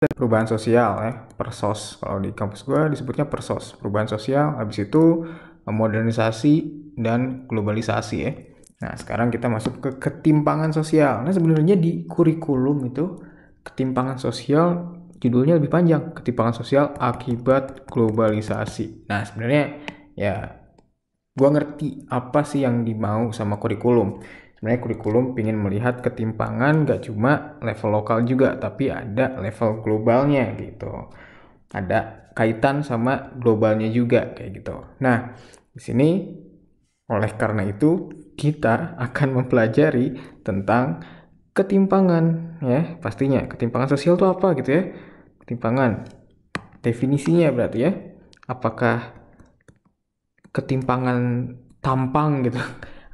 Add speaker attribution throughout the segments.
Speaker 1: perubahan sosial ya, persos. Kalau di kampus gue disebutnya persos, perubahan sosial. Habis itu modernisasi dan globalisasi ya. Nah, sekarang kita masuk ke ketimpangan sosial. Nah, sebenarnya di kurikulum itu ketimpangan sosial judulnya lebih panjang, ketimpangan sosial akibat globalisasi. Nah, sebenarnya ya gue ngerti apa sih yang dimau sama kurikulum. Sebenarnya kurikulum ingin melihat ketimpangan gak cuma level lokal juga, tapi ada level globalnya gitu. Ada kaitan sama globalnya juga kayak gitu. Nah, di sini oleh karena itu kita akan mempelajari tentang ketimpangan ya, pastinya ketimpangan sosial itu apa gitu ya. Ketimpangan definisinya berarti ya. Apakah ketimpangan tampang gitu,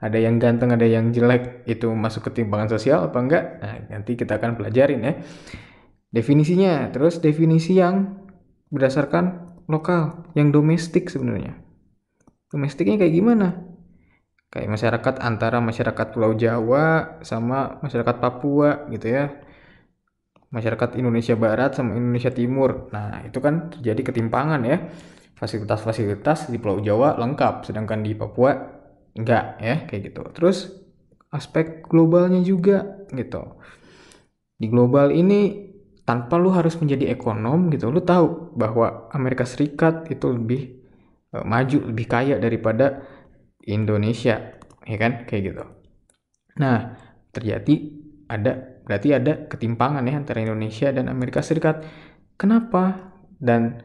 Speaker 1: ada yang ganteng ada yang jelek, itu masuk ketimpangan sosial apa enggak? Nah, nanti kita akan pelajarin ya definisinya. Terus definisi yang berdasarkan lokal, yang domestik. Sebenarnya domestiknya kayak gimana? Kayak masyarakat antara masyarakat Pulau Jawa sama masyarakat Papua gitu ya, masyarakat Indonesia Barat sama Indonesia Timur. Nah, itu kan terjadi ketimpangan ya. Fasilitas-fasilitas di Pulau Jawa lengkap, sedangkan di Papua enggak ya, kayak gitu. Terus aspek globalnya juga gitu. Di global ini tanpa lu harus menjadi ekonom gitu, lu tahu bahwa Amerika Serikat itu lebih maju, lebih kaya daripada Indonesia, ya kan? Kayak gitu. Nah, terjadi berarti ada ketimpangan ya antara Indonesia dan Amerika Serikat. Kenapa? Dan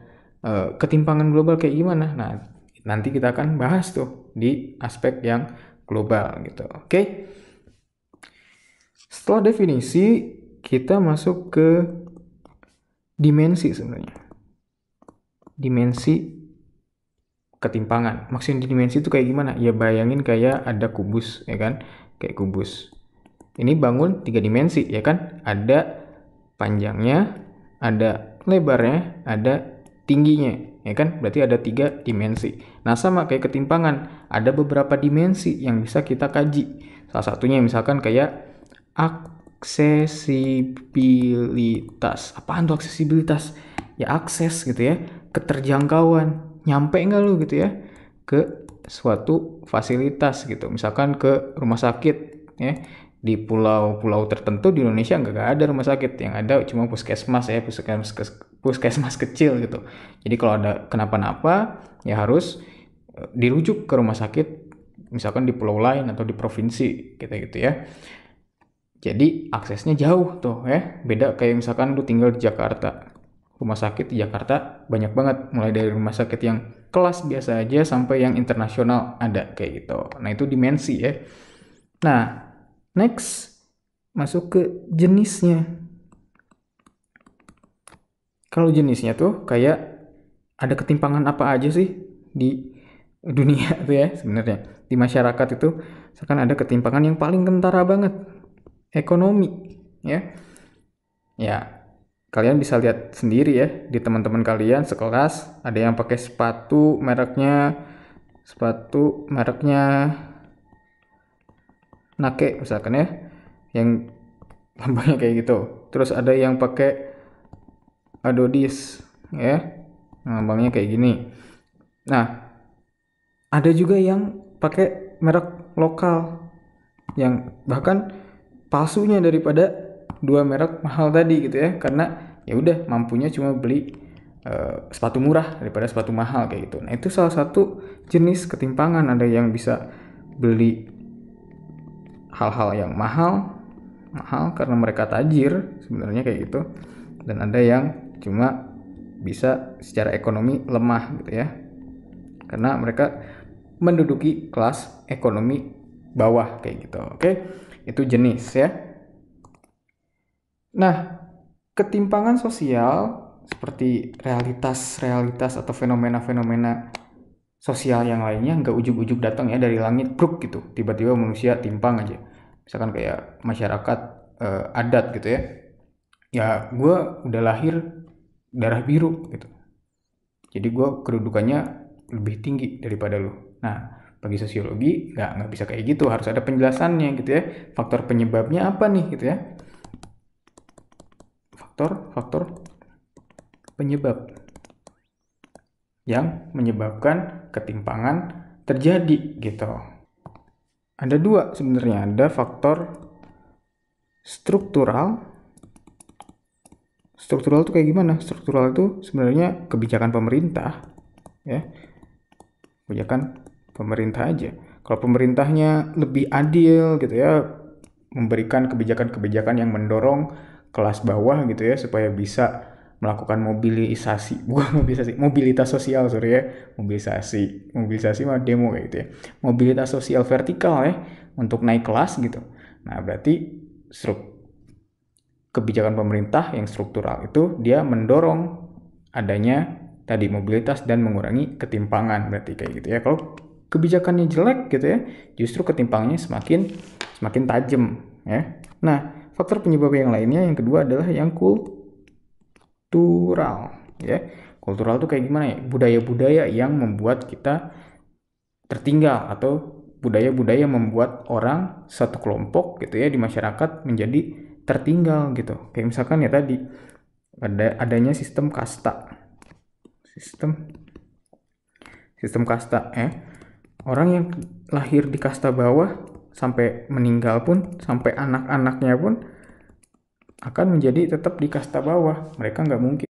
Speaker 1: ketimpangan global kayak gimana? Nah, nanti kita akan bahas tuh di aspek yang global gitu. Oke. Setelah definisi, kita masuk ke dimensi sebenarnya. Dimensi ketimpangan. Maksudnya dimensi itu kayak gimana? Ya bayangin kayak ada kubus, ya kan? Kayak kubus. Ini bangun 3 dimensi, ya kan? Ada panjangnya, ada lebarnya, ada tingginya, ya kan? Berarti ada 3 dimensi. Nah, sama kayak ketimpangan, ada beberapa dimensi yang bisa kita kaji. Salah satunya misalkan kayak aksesibilitas. Apaan tuh aksesibilitas? Ya akses gitu ya, keterjangkauan. Nyampe nggak lu gitu ya ke suatu fasilitas gitu. Misalkan ke rumah sakit ya. Di pulau-pulau tertentu di Indonesia nggak ada rumah sakit, yang ada cuma puskesmas ya, puskesmas kecil gitu. Jadi kalau ada kenapa-napa ya harus dirujuk ke rumah sakit misalkan di pulau lain atau di provinsi gitu ya. Jadi aksesnya jauh tuh ya, beda kayak misalkan lu tinggal di Jakarta. Rumah sakit di Jakarta banyak banget, mulai dari rumah sakit yang kelas biasa aja sampai yang internasional ada kayak gitu. Nah, itu dimensi ya. Nah, next masuk ke jenisnya. Kalau jenisnya tuh kayak ada ketimpangan apa aja sih di dunia tuh ya sebenarnya. Di masyarakat itu misalkan ada ketimpangan yang paling kentara banget, ekonomi ya. Ya, kalian bisa lihat sendiri ya di teman-teman kalian sekelas, ada yang pakai sepatu mereknya Nike misalkan ya, yang lambangnya kayak gitu. Terus ada yang pakai Adodis ya, lambangnya kayak gini. Nah, ada juga yang pakai merek lokal yang bahkan palsunya daripada dua merek mahal tadi gitu ya, karena ya udah mampunya cuma beli sepatu murah daripada sepatu mahal kayak gitu. Nah, itu salah satu jenis ketimpangan. Ada yang bisa beli hal-hal yang mahal karena mereka tajir sebenarnya kayak gitu, dan ada yang cuma bisa secara ekonomi lemah gitu ya, karena mereka menduduki kelas ekonomi bawah kayak gitu. Oke, itu jenis ya. Nah, ketimpangan sosial seperti realitas atau fenomena-fenomena sosial yang lainnya nggak ujuk-ujuk datang ya dari langit bruk gitu, tiba-tiba manusia timpang aja. Misalkan kayak masyarakat adat gitu ya, ya gue udah lahir darah biru gitu, jadi gue kedudukannya lebih tinggi daripada lu. Nah, bagi sosiologi nggak bisa kayak gitu, harus ada penjelasannya gitu ya. Faktor penyebabnya apa nih gitu ya, faktor penyebab yang menyebabkan ketimpangan terjadi gitu. Ada dua sebenarnya, ada faktor struktural. Struktural itu kayak gimana? Struktural itu sebenarnya kebijakan pemerintah, ya. Kebijakan pemerintah aja. Kalau pemerintahnya lebih adil gitu ya, memberikan kebijakan-kebijakan yang mendorong kelas bawah gitu ya supaya bisa melakukan mobilitas sosial, sorry ya, mobilisasi mah demo kayak gitu ya, mobilitas sosial vertikal ya, untuk naik kelas gitu. Nah berarti kebijakan pemerintah yang struktural itu dia mendorong adanya tadi mobilitas dan mengurangi ketimpangan, berarti kayak gitu ya. Kalau kebijakannya jelek gitu ya, justru ketimpangannya semakin tajam ya. Nah, faktor penyebab yang lainnya yang kedua adalah yang kultural ya. Kultural itu kayak gimana ya? Budaya-budaya yang membuat kita tertinggal atau budaya-budaya membuat orang satu kelompok gitu ya di masyarakat menjadi tertinggal gitu. Kayak misalkan ya tadi adanya sistem kasta. Sistem kasta ya. Orang yang lahir di kasta bawah sampai meninggal pun, sampai anak-anaknya pun akan menjadi tetap di kasta bawah. Mereka nggak mungkin